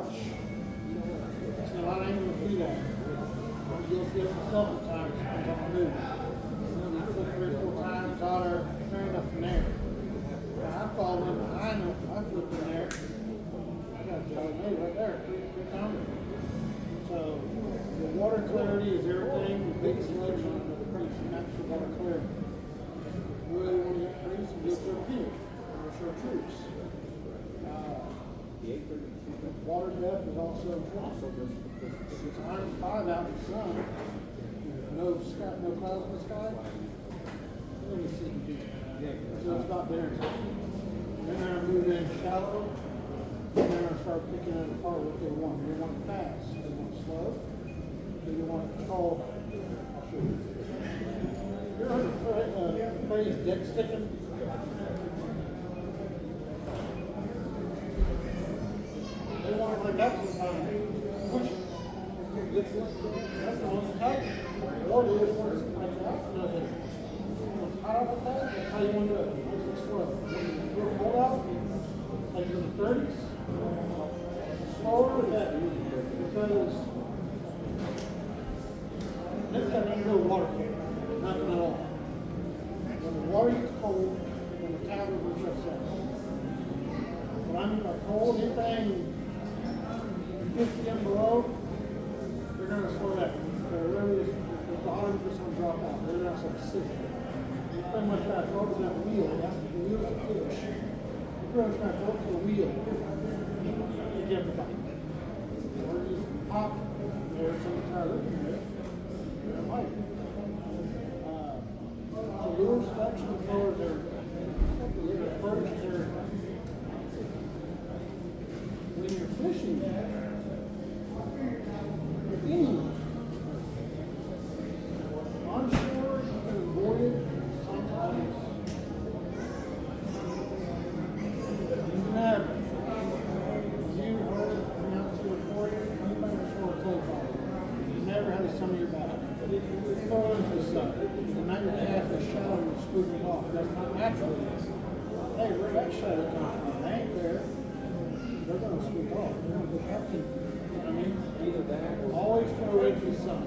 So I ain't gonna do that. I'm guilty of it several times because I'm new. You put 3 or 4 times out there, fair enough in there. Now I fall in behind them, I flip in there. I got a Joe May right there, 300. So the water clarity is everything. The biggest selection of the increase in natural water clarity. Really want to increase and get their peak. Or troops. The water depth is also important. If it's 105 out in the sun, no sky, no clouds in the sky, let me see deep. So it's not there. Then they're moving in shallow, and then they're going to start picking it apart what they want. Do they want it fast? Do they want it slow? Do they want it tall? I'll show you. You ever heard the phrase deck sticking? They want it like that sometimes. Push it. That's the one tight. Or they just want it like that. Hot all the time, that's how you want to do it. Nice and slow. You're cold out, like in the 30s. Slower or that. Because it's got no water here. Nothing at all. When the water gets cold, then the tower will shut down. But I mean by cold, anything 50 and below, they're going to slow down. They're really, the bottom is going to drop out. They're not so sick. Pretty much that goes to that wheel. That's the wheel of the fish. You pretty much got to go to the wheel. You get everybody. Or just pop there, so you try looking at it. It might. The lure selection for their approach, when you're fishing, onshore, you can avoid it sometimes. You never. You heard announced to avoid it, anybody on shore will play by it. You never had some of your back. Go into the sun. The night your cast is shallow and spook it off. That's not natural. Hey, where that shadow come from? They ain't there. They're going to swoop off. They're going to go back to you. You know what I mean? Either that or always throw it into the sun.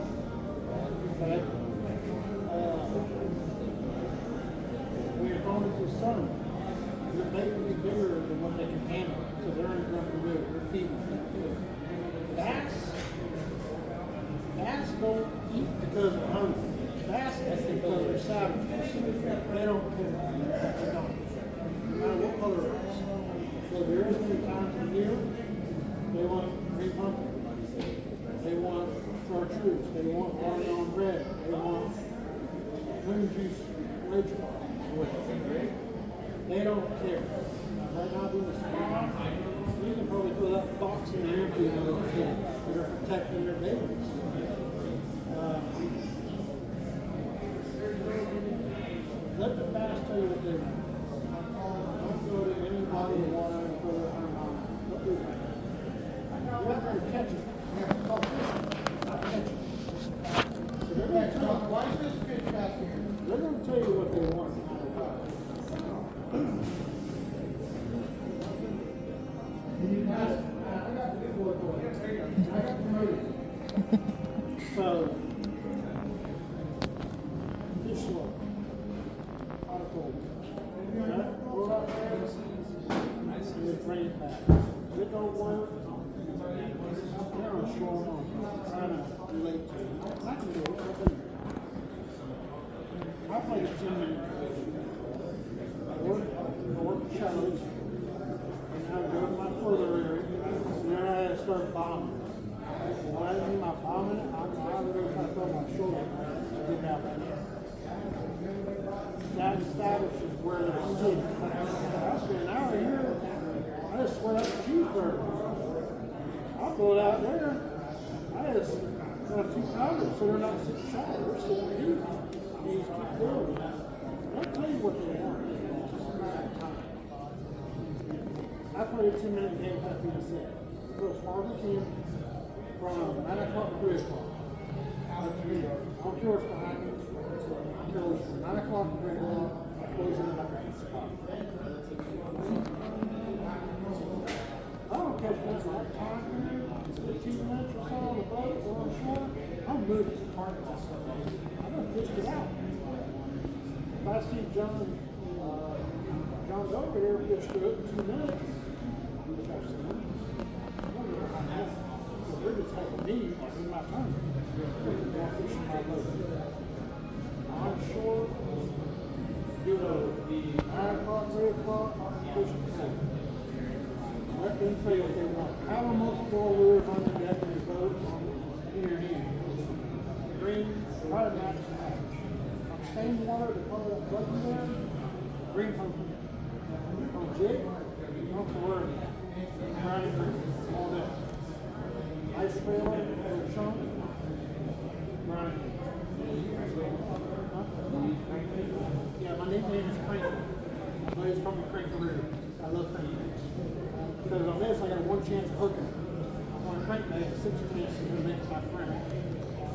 Okay? When you're going into the sun, your bait will be bigger than what they can handle. So they're only going to do it. They're feeding it. Bass don't eat because they're hungry. Bass eat because they're savages. They don't care. They don't. No matter what color it is. So there is many times in the year they want green pumpkin. They want chartreuse. They want watermelon bread. They want lemon juice rich. They don't care. Right now doing the spawn, you can probably throw that box in there and do another kid. They're protecting their babies. Let the bass tell you what they want. Don't go to any body of water and throw their arm on it. Don't do that. You're not going to catch it. It's called fishing. Not catching. So they're going to tell you, why is this fish back here? They're going to tell you what they want. I got promoted. So, fish slow. Hot or cold. Roll out there and then bring it back. If it don't work, they're on shore on trying to relate to it. I can do it. I've been there. I played a team in I worked shallows, and I would go to my further area, and then I had to start bombing. When I do my bombing, I would go try to throw my shoulder to get out there. That establishes where they're sitting. I spent an hour here, I just sweat up a cheeseburger. I'll throw it out there. I just got 2 pounders so they're not sitting shallow, they're sitting deep. You just keep doing it. They'll tell you what they want. I played a 10-minute game at FBC. Go as far as I can from 9 o'clock to 3 o'clock. Up to me. I don't care what's behind me. I care what's from 9 o'clock to 3 o'clock. I close in at 8 o'clock. I don't catch much of that time. move his carcass. I done fished it out. If I see John's over here fish through it in 2 minutes, which I've seen, they're just taking me in my turn. They're fishing my boat. I'm sure do a 9 o'clock, 3 o'clock, fishing season. Let them tell you what they want. Have a multiple lures on the deck of your boat in your hand. Green, try to match the hatch. On stained water, the color that button there, green pumpkin. On jig, don't worry. Brown and green, all day. Ice trailer, little chunk, brown and green. Yeah, my nickname is Cranky. My buddies call me Crankaroo. I love crankbaits. Because on this, I got one chance of hooking. On a crankbait, 6 chances to make my friend.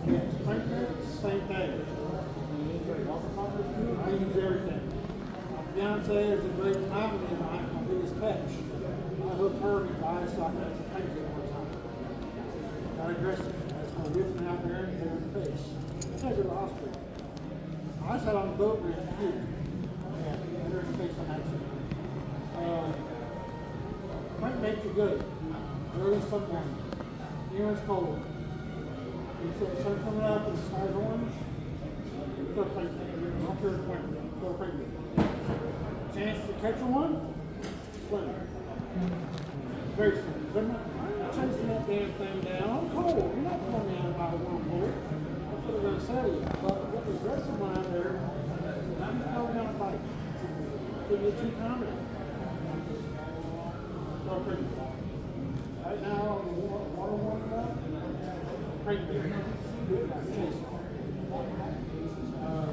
Yes, crankbait, same thing. I use everything. My fiance is a great compliment behind my biggest catch. I hooked her in the eye so I could crankbait one time. Got aggressive. I was going to whip me out there and hit her in the face. I had to go to the hospital. I sat on the boat with a puke. Yeah, hit her in the face on accident. Crankbaits are good. Early sun morning. Even when it's cold. You see the sun coming up and the sky's orange. Go crankbait. I don't care which one. Go crankbait. Chance to catch one? Swim. Very simple. But not chasing that damn thing down. I'm cold. You're not pulling me out by a whirlpool. That's what I'm going to say to you. But get the aggressive one out there. I'm just going to fight. Could get too confident. Right now, the water warming up, crankbait. Chase it.